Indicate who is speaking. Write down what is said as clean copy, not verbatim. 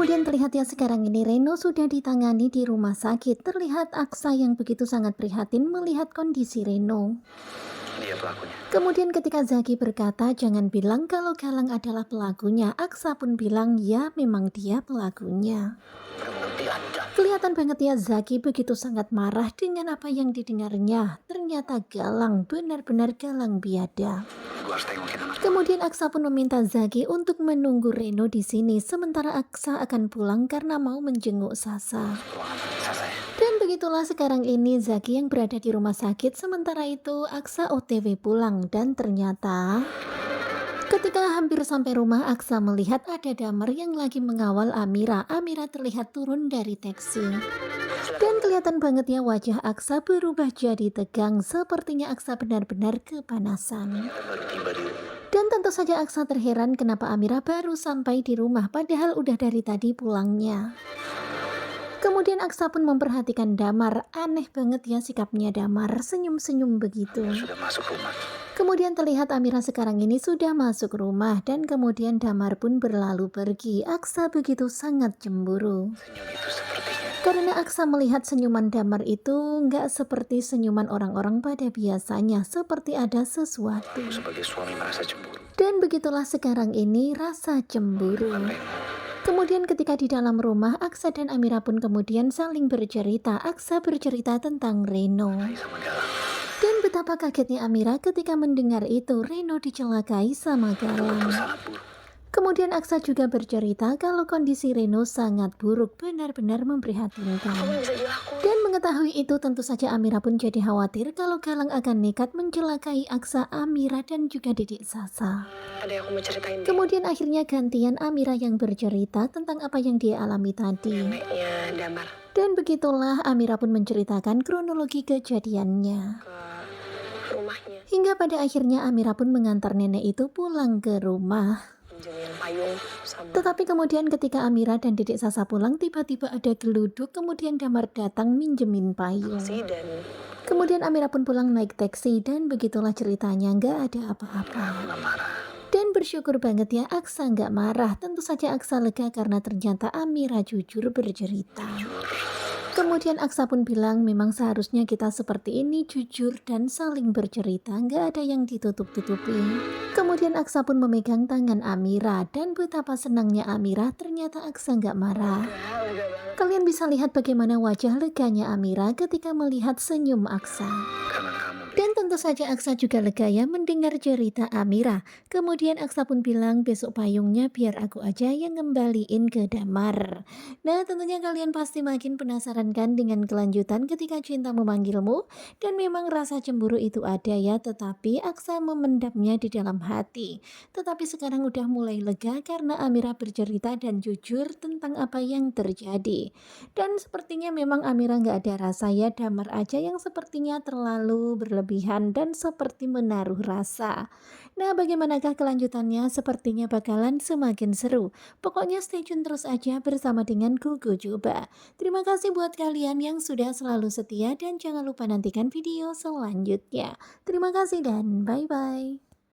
Speaker 1: Kemudian terlihat ya sekarang ini Reno sudah ditangani di rumah sakit. Terlihat Aksa yang begitu sangat prihatin melihat kondisi Reno.
Speaker 2: Dia pelakunya.
Speaker 1: Kemudian ketika Zaki berkata jangan bilang kalau Galang adalah pelakunya, Aksa pun bilang ya memang dia pelakunya.
Speaker 2: Berbukti ada.
Speaker 1: Kelihatan banget ya Zaki begitu sangat marah dengan apa yang didengarnya. Ternyata Galang benar-benar Galang biadab.
Speaker 2: Gua harus tengokin anak gua.
Speaker 1: Kemudian Aksa pun meminta Zaki untuk menunggu Reno di sini sementara Aksa akan pulang karena mau menjenguk Sasa.
Speaker 2: Ruangan periksa saya.
Speaker 1: Dan begitulah sekarang ini Zaki yang berada di rumah sakit, sementara itu Aksa OTW pulang dan ternyata ketika hampir sampai rumah Aksa melihat ada Damar yang lagi mengawal Amira. Amira terlihat turun dari taksi. Dan kelihatan banget ya wajah Aksa berubah jadi tegang, sepertinya Aksa benar-benar kepanasan.
Speaker 2: Ternyata baru tiba di rumah.
Speaker 1: Dan tentu saja Aksa terheran kenapa Amira baru sampai di rumah padahal udah dari tadi pulangnya. Kemudian Aksa pun memperhatikan Damar. Aneh banget ya sikapnya Damar, senyum-senyum begitu.
Speaker 2: Sudah masuk rumah.
Speaker 1: Kemudian terlihat Amira sekarang ini sudah masuk rumah dan kemudian Damar pun berlalu pergi. Aksa begitu sangat cemburu.
Speaker 2: Senyum itu sepertinya.
Speaker 1: Karena Aksa melihat senyuman Damar itu nggak seperti senyuman orang-orang pada biasanya, seperti ada sesuatu.
Speaker 2: Aku sebagai suami merasa cemburu.
Speaker 1: Dan begitulah sekarang ini rasa cemburu.
Speaker 2: Bukan Reno.
Speaker 1: Kemudian ketika di dalam rumah, Aksa dan Amira pun kemudian saling bercerita. Aksa bercerita tentang Reno.
Speaker 2: Sama Galang.
Speaker 1: Dan betapa kagetnya Amira ketika mendengar itu Reno dicelakai sama Galang.
Speaker 2: Sangat buruk.
Speaker 1: Kemudian Aksa juga bercerita kalau kondisi Reno sangat buruk, benar-benar memprihatinkan. Dan mengetahui itu tentu saja Amira pun jadi khawatir kalau Galang akan nekat mencelakai Aksa, Amira dan juga Dedek Sasa.
Speaker 3: Ada yang aku mau ceritain deh.
Speaker 1: Kemudian akhirnya gantian Amira yang bercerita tentang apa yang dia alami tadi.
Speaker 3: Neneknya Damar
Speaker 1: Dan begitulah Amira pun menceritakan kronologi kejadiannya.
Speaker 3: ke rumahnya
Speaker 1: Hingga pada akhirnya Amira pun mengantar nenek itu pulang ke rumah.
Speaker 3: pinjemin payung sama
Speaker 1: Tetapi kemudian ketika Amira dan Dedek Sasa pulang, tiba-tiba ada geluduk, kemudian Damar datang minjemin payung.
Speaker 3: si dan
Speaker 1: Kemudian Amira pun pulang naik taksi dan begitulah ceritanya, nggak ada apa-apa.
Speaker 2: Aku gak marah.
Speaker 1: Dan bersyukur banget ya Aksa nggak marah. Tentu saja Aksa lega karena ternyata Amira jujur bercerita. Kemudian Aksa pun bilang memang seharusnya kita seperti ini, jujur dan saling bercerita, nggak ada yang ditutup-tutupi. Kemudian Aksa pun memegang tangan Amira dan betapa senangnya Amira, ternyata Aksa nggak marah. Kalian bisa lihat bagaimana wajah leganya Amira ketika melihat senyum Aksa.
Speaker 2: Karena kamu.
Speaker 1: Dan tentu saja Aksa juga lega ya mendengar cerita Amira. Kemudian Aksa pun bilang besok payungnya biar aku aja yang ngembaliin ke Damar. Nah tentunya kalian pasti makin penasaran kan dengan kelanjutan ketika cinta memanggilmu. Dan memang rasa cemburu itu ada ya, tetapi Aksa memendamnya di dalam hati. Tetapi sekarang udah mulai lega karena Amira bercerita dan jujur tentang apa yang terjadi. Dan sepertinya memang Amira nggak ada rasa ya, Damar aja yang sepertinya terlalu berlebihan dan seperti menaruh rasa. Nah bagaimanakah kelanjutannya? Sepertinya bakalan semakin seru. Pokoknya stay tune terus aja bersama dengan Gugu Juba. Terima kasih buat kalian yang sudah selalu setia dan jangan lupa nantikan video selanjutnya. Terima kasih dan bye-bye.